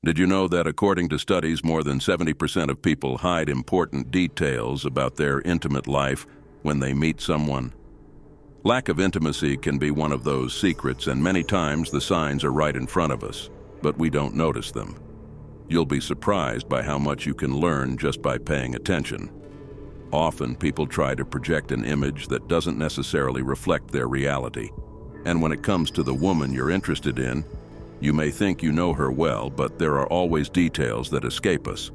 Did you know that according to studies, more than 70% of people hide important details about their intimate life when they meet someone? Lack of intimacy can be one of those secrets, and many times the signs are right in front of us, but we don't notice them. You'll be surprised by how much you can learn just by paying attention. Often, people try to project an image that doesn't necessarily reflect their reality. And when it comes to the woman you're interested in, you may think you know her well, but there are always details that escape us.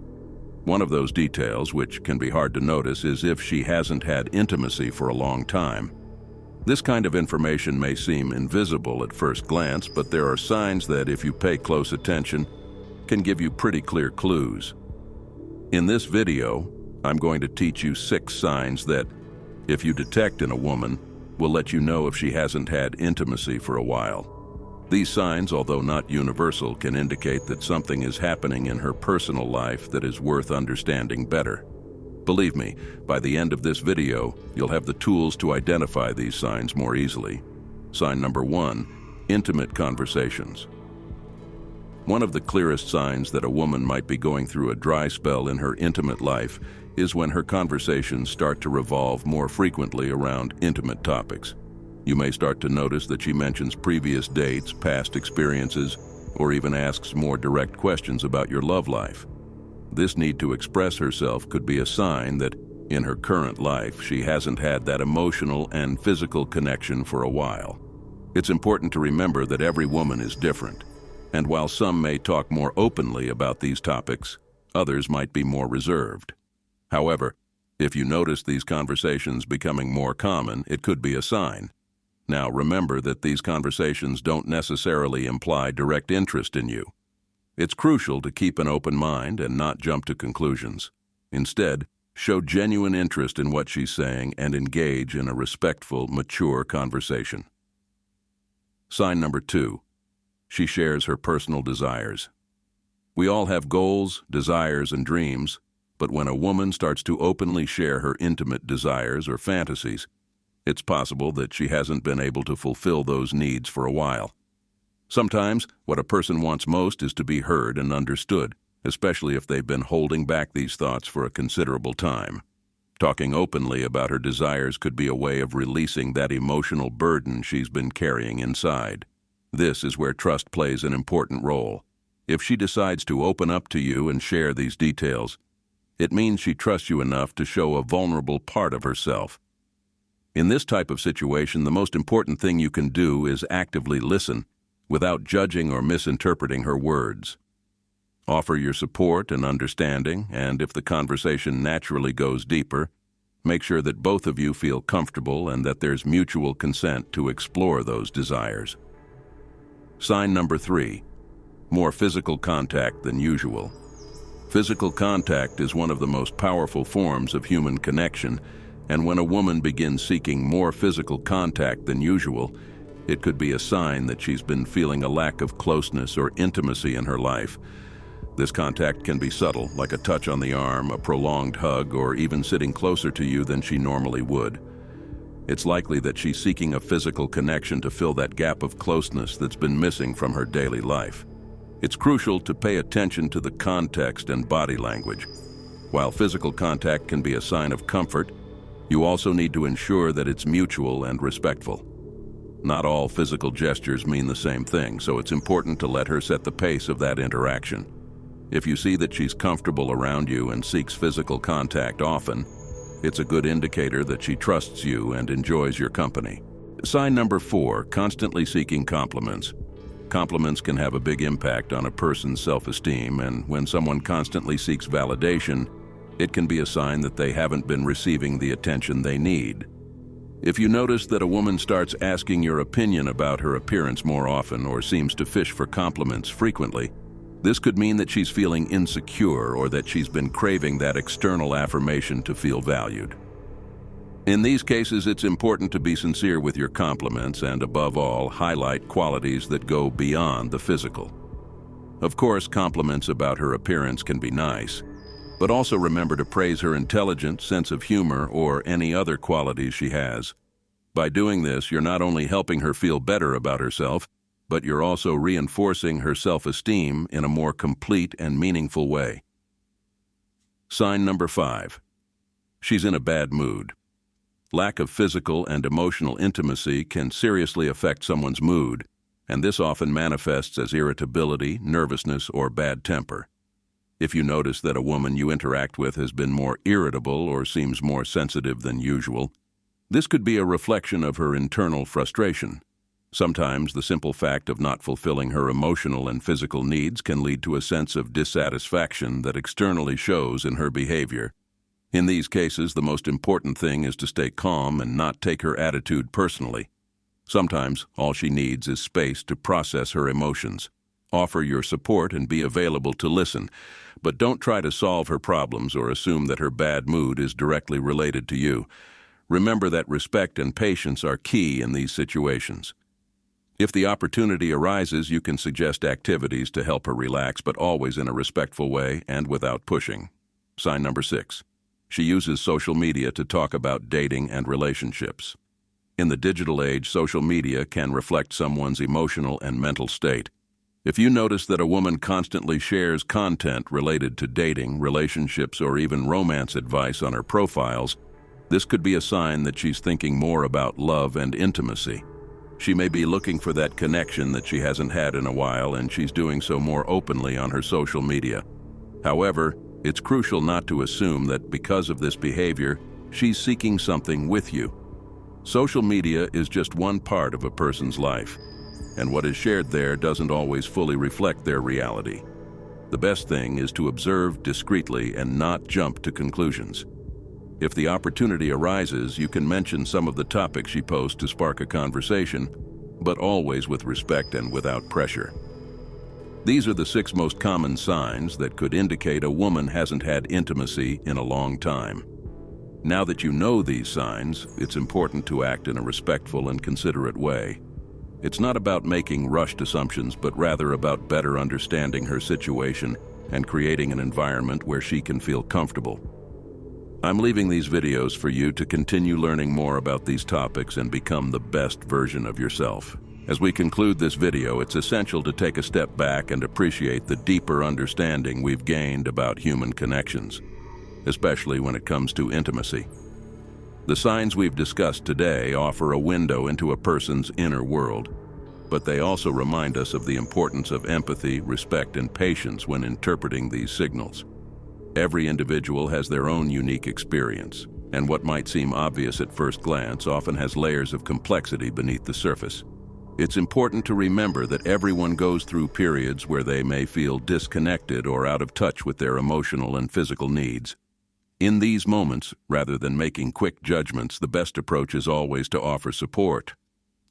One of those details, which can be hard to notice, is if she hasn't had intimacy for a long time. This kind of information may seem invisible at first glance, but there are signs that, if you pay close attention, can give you pretty clear clues. In this video, I'm going to teach you 6 signs that, if you detect in a woman, will let you know if she hasn't had intimacy for a while. These signs, although not universal, can indicate that something is happening in her personal life that is worth understanding better. Believe me, by the end of this video, you'll have the tools to identify these signs more easily. Sign number 1, intimate conversations. One of the clearest signs that a woman might be going through a dry spell in her intimate life is when her conversations start to revolve more frequently around intimate topics. You may start to notice that she mentions previous dates, past experiences, or even asks more direct questions about your love life. This need to express herself could be a sign that, in her current life, she hasn't had that emotional and physical connection for a while. It's important to remember that every woman is different, and while some may talk more openly about these topics, others might be more reserved. However, if you notice these conversations becoming more common, it could be a sign. Now, remember that these conversations don't necessarily imply direct interest in you. It's crucial to keep an open mind and not jump to conclusions. Instead, show genuine interest in what she's saying and engage in a respectful, mature conversation. Sign number 2, she shares her personal desires. We all have goals, desires, and dreams, but when a woman starts to openly share her intimate desires or fantasies, it's possible that she hasn't been able to fulfill those needs for a while. Sometimes, what a person wants most is to be heard and understood, especially if they've been holding back these thoughts for a considerable time. Talking openly about her desires could be a way of releasing that emotional burden she's been carrying inside. This is where trust plays an important role. If she decides to open up to you and share these details, it means she trusts you enough to show a vulnerable part of herself. In this type of situation, the most important thing you can do is actively listen, without judging or misinterpreting her words. Offer your support and understanding, and if the conversation naturally goes deeper, make sure that both of you feel comfortable and that there's mutual consent to explore those desires. Sign number 3, more physical contact than usual. Physical contact is one of the most powerful forms of human connection, and when a woman begins seeking more physical contact than usual, it could be a sign that she's been feeling a lack of closeness or intimacy in her life. This contact can be subtle, like a touch on the arm, a prolonged hug, or even sitting closer to you than she normally would. It's likely that she's seeking a physical connection to fill that gap of closeness that's been missing from her daily life. It's crucial to pay attention to the context and body language. While physical contact can be a sign of comfort, you also need to ensure that it's mutual and respectful. Not all physical gestures mean the same thing, so it's important to let her set the pace of that interaction. If you see that she's comfortable around you and seeks physical contact often, it's a good indicator that she trusts you and enjoys your company. Sign number 4, constantly seeking compliments. Compliments can have a big impact on a person's self-esteem, and when someone constantly seeks validation, it can be a sign that they haven't been receiving the attention they need. If you notice that a woman starts asking your opinion about her appearance more often or seems to fish for compliments frequently, this could mean that she's feeling insecure or that she's been craving that external affirmation to feel valued. In these cases, it's important to be sincere with your compliments and, above all, highlight qualities that go beyond the physical. Of course, compliments about her appearance can be nice, but also remember to praise her intelligence, sense of humor, or any other qualities she has. By doing this, you're not only helping her feel better about herself, but you're also reinforcing her self-esteem in a more complete and meaningful way. Sign number 5. She's in a bad mood. Lack of physical and emotional intimacy can seriously affect someone's mood, and this often manifests as irritability, nervousness, or bad temper. If you notice that a woman you interact with has been more irritable or seems more sensitive than usual, this could be a reflection of her internal frustration. Sometimes the simple fact of not fulfilling her emotional and physical needs can lead to a sense of dissatisfaction that externally shows in her behavior. In these cases, the most important thing is to stay calm and not take her attitude personally. Sometimes all she needs is space to process her emotions. Offer your support and be available to listen, but don't try to solve her problems or assume that her bad mood is directly related to you. Remember that respect and patience are key in these situations. If the opportunity arises, you can suggest activities to help her relax, but always in a respectful way and without pushing. Sign number 6. She uses social media to talk about dating and relationships. In the digital age, social media can reflect someone's emotional and mental state. If you notice that a woman constantly shares content related to dating, relationships, or even romance advice on her profiles, this could be a sign that she's thinking more about love and intimacy. She may be looking for that connection that she hasn't had in a while, and she's doing so more openly on her social media. However, it's crucial not to assume that because of this behavior, she's seeking something with you. Social media is just one part of a person's life, and what is shared there doesn't always fully reflect their reality. The best thing is to observe discreetly and not jump to conclusions. If the opportunity arises, you can mention some of the topics she posts to spark a conversation, but always with respect and without pressure. These are the 6 most common signs that could indicate a woman hasn't had intimacy in a long time. Now that you know these signs, it's important to act in a respectful and considerate way. It's not about making rushed assumptions, but rather about better understanding her situation and creating an environment where she can feel comfortable. I'm leaving these videos for you to continue learning more about these topics and become the best version of yourself. As we conclude this video, it's essential to take a step back and appreciate the deeper understanding we've gained about human connections, especially when it comes to intimacy. The signs we've discussed today offer a window into a person's inner world, but they also remind us of the importance of empathy, respect, and patience when interpreting these signals. Every individual has their own unique experience, and what might seem obvious at first glance often has layers of complexity beneath the surface. It's important to remember that everyone goes through periods where they may feel disconnected or out of touch with their emotional and physical needs. In these moments, rather than making quick judgments, the best approach is always to offer support.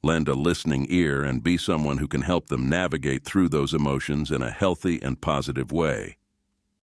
Lend a listening ear and be someone who can help them navigate through those emotions in a healthy and positive way.